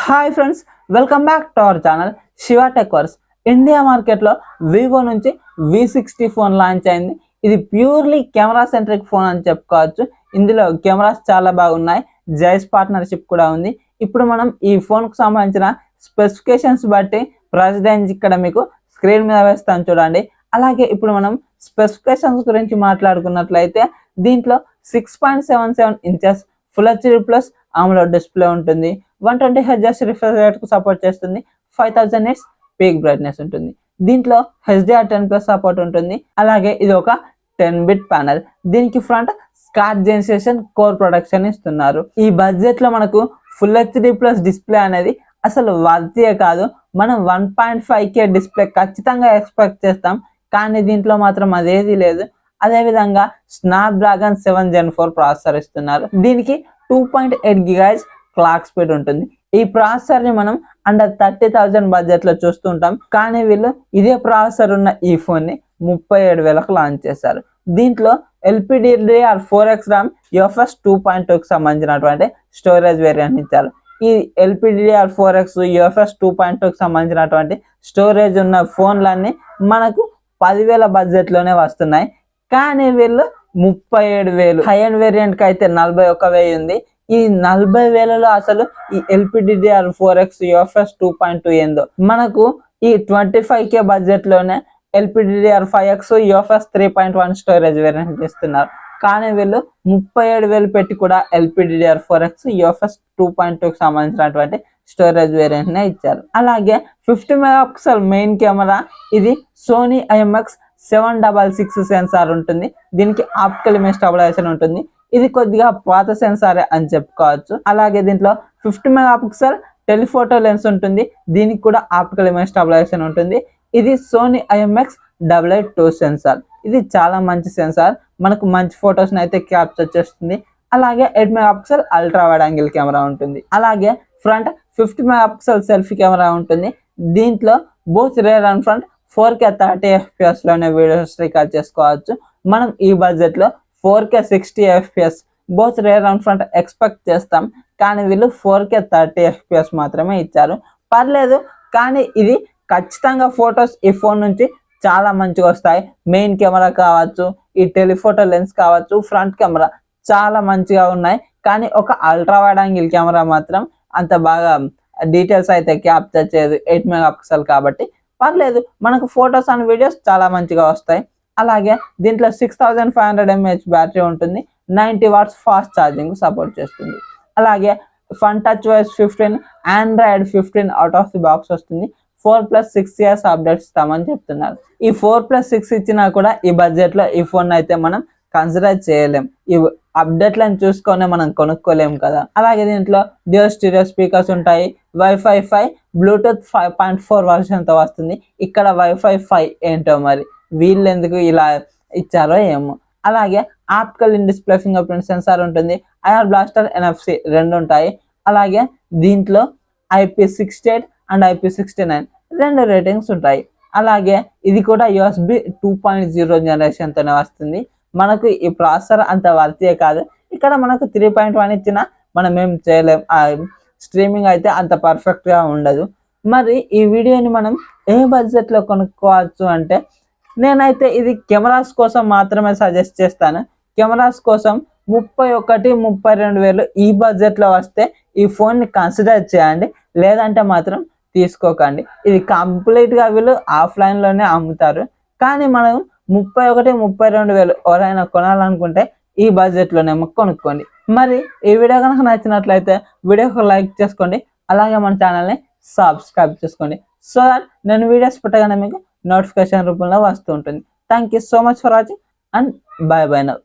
Hi friends, welcome back to our channel Shiva tech verse. India మార్కెట్లో Vivo నుంచి V60 phone launch అయింది. ఇది purely camera centric phone అని చెప్పుకోవచ్చు. ఇందులో కెమెరాస్ చాలా బాగున్నాయి, జైస్ పార్ట్నర్షిప్ కూడా ఉంది. ఇప్పుడు మనం ఈ ఫోన్కు సంబంధించిన స్పెసిఫికేషన్స్ బట్టి ప్రైస్ రేంజ్ ఇక్కడ మీకు స్క్రీన్ మీద వేస్తాను చూడండి. అలాగే ఇప్పుడు మనం స్పెసిఫికేషన్స్ గురించి మాట్లాడుకున్నట్లయితే దీంట్లో 6.77 inches full HD plus AMOLED display ఉంటుంది. 120 Hz రిఫ్రెష్ రేట్ కు సపోర్ట్ చేస్తుంది. 5000 nits పీక్ బ్రైట్నెస్ ఉంటుంది. దీంట్లో HDR10+ సపోర్ట్ ఉంటుంది. అలాగే ఇది ఒక 10-bit ప్యానెల్. దీనికి ఫ్రంట్ స్కాట్ జెన్సేషన్ కోర్ ప్రొడక్షన్ ఇస్తున్నారు. ఈ బడ్జెట్ లో మనకు ఫుల్ హెచ్డి ప్లస్ డిస్ప్లే అనేది అసలు వర్తియే కాదు. మనం 1.5K డిస్ప్లే ఖచ్చితంగా ఎక్స్పెక్ట్ చేస్తాం, కానీ దీంట్లో మాత్రం అదేది లేదు. అదేవిధంగా స్నాప్డ్రాగన్ 7 Gen 4 ప్రాసెసర్ ఇస్తున్నారు. దీనికి 2.8 GHz క్లాక్ స్పీడ్ ఉంటుంది. ఈ ప్రాసెసర్ ని మనం అండర్ 30,000 బడ్జెట్ లో చూస్తుంటాం, కానీ వీళ్ళు ఇదే ప్రాసెసర్ ఉన్న ఈ ఫోన్ ని 37,000కు లాంచ్ చేశారు. దీంట్లో LPDDR4X RAM UFS 2.2కి సంబంధించినటువంటి స్టోరేజ్ వేరియంట్ ఇచ్చారు. ఈ LPDDR4X UFS 2.2కి సంబంధించినటువంటి స్టోరేజ్ ఉన్న ఫోన్లన్నీ మనకు 10,000 బడ్జెట్ లోనే వస్తున్నాయి, కానీ వీళ్ళు 37,000. హై అండ్ వేరియంట్ కి అయితే 41,000 ఉంది. ఈ 40,000లో అసలు ఈ LPDDR4X UFS 2.2 ఏందో. మనకు ఈ 25K బడ్జెట్ లోనే LPDDR5X UFS 3.1 స్టోరేజ్ వేరియంట్ ఇస్తున్నారు, కానీ వీళ్ళు 37,000 పెట్టి కూడా LPDDR4X UFS 2.2కి సంబంధించినటువంటి స్టోరేజ్ వేరియంట్ నే ఇచ్చారు. అలాగే 50 మెగాపిక్సెల్ మెయిన్ కెమెరా, ఇది సోనీ IMX766 సెన్సార్ ఉంటుంది. దీనికి ఆప్టికల్ ఇమేజ్ స్టెబిలైజేషన్ ఉంటుంది. ఇది కొద్దిగా పాత సెన్సారే అని చెప్పుకోవచ్చు. అలాగే దీంట్లో 50 మెగాపిక్సెల్ టెలిఫోటో లెన్స్ ఉంటుంది. దీనికి కూడా ఆప్టికల్ ఇమేజ్ స్టెబిలైజేషన్ ఉంటుంది. ఇది సోనీ IMX882 సెన్సార్. ఇది చాలా మంచి సెన్సార్, మనకు మంచి ఫొటోస్ అయితే క్యాప్చర్ చేస్తుంది. అలాగే 8 megapixel ultra wide angle camera ఉంటుంది. అలాగే ఫ్రంట్ 50 మెగాపిక్సెల్ సెల్ఫీ కెమెరా ఉంటుంది. దీంట్లో both rare and front 4K 30 FPS లోనే వీడియోస్ రికార్డ్ చేసుకోవచ్చు. మనం ఈ బడ్జెట్ లో 4K 60 FPS both rare and front expect చేస్తాం, కానీ వీళ్ళు 4K 30 FPS మాత్రమే ఇచ్చారు. పర్లేదు, కానీ ఇది ఖచ్చితంగా ఫొటోస్ ఈ ఫోన్ నుంచి చాలా మంచిగా వస్తాయి. మెయిన్ కెమెరా కావచ్చు, ఈ టెలిఫోటో లెన్స్ కావచ్చు, ఫ్రంట్ కెమెరా చాలా మంచిగా ఉన్నాయి. కానీ ఒక అల్ట్రా వైడ్ యాంగిల్ కెమెరా మాత్రం అంత బాగా డీటెయిల్స్ అయితే క్యాప్చర్ చేయదు, 8 మెగాపిక్సెల్ కాబట్టి. పర్లేదు, మనకు ఫొటోస్ అండ్ వీడియోస్ చాలా మంచిగా వస్తాయి. అలాగే దీంట్లో 6500 mAh బ్యాటరీ ఉంటుంది. 90 watts ఫాస్ట్ ఛార్జింగ్ సపోర్ట్ చేస్తుంది. అలాగే fun touch OS 15, Android 15 out of the box వస్తుంది. 4+6 years అప్డేట్స్ ఇస్తామని చెప్తున్నారు. ఈ 4+6 ఇచ్చినా కూడా ఈ బడ్జెట్ లో ఈ ఫోన్ అయితే మనం కన్సిడర్ చేయలేం. ఈ అప్డేట్లను చూసుకొని మనం కొనుక్కోలేం కదా. అలాగే దీంట్లో డ్యూయల్ స్టీరియో స్పీకర్స్ ఉంటాయి. Wi-Fi 5 బ్లూటూత్ 5.4 వర్షన్ తో వస్తుంది. ఇక్కడ Wi-Fi 5 ఏంటో మరి వీళ్ళు ఎందుకు ఇలా ఇచ్చారో ఏమో. అలాగే optical in display finger print censor ఉంటుంది. IR బ్లాస్టర్ NFC 2 ఉంటాయి. అలాగే దీంట్లో IP68 అండ్ IP69 2 రేటింగ్స్ ఉంటాయి. అలాగే ఇది కూడా USB 2.0 జనరేషన్ తోనే వస్తుంది. మనకు ఈ ప్రాసెసర్ అంత వర్తియే కాదు. ఇక్కడ మనకు 3.1 ఇచ్చినా మనం ఏం చేయలేం. స్ట్రీమింగ్ అయితే అంత పర్ఫెక్ట్ గా ఉండదు. మరి ఈ వీడియోని మనం ఏ బడ్జెట్ లో కొనుక్కోవచ్చు అంటే, నేనైతే ఇది కెమెరాస్ కోసం మాత్రమే సజెస్ట్ చేస్తాను. కెమెరాస్ కోసం 31-32,000 ఈ బడ్జెట్ లో వస్తే ఈ ఫోన్ ని కన్సిడర్ చేయండి, లేదంటే మాత్రం తీసుకోకండి. ఇది కంప్లీట్ గా వీళ్ళు ఆఫ్లైన్ లోనే అమ్ముతారు, కానీ మనం 31-32,000 ఎవరైనా కొనాలనుకుంటే ఈ బడ్జెట్ లోనే కొనుక్కోండి. మరి ఈ వీడియో కనుక నచ్చినట్లయితే వీడియోకి లైక్ చేసుకోండి. అలాగే మన ఛానల్ని సబ్స్క్రైబ్ చేసుకోండి, సో దట్ నేను వీడియోస్ పెట్టగానే మీకు నోటిఫికేషన్ రూపంలో వస్తూ ఉంటుంది. Thank you so much for watching and by by now.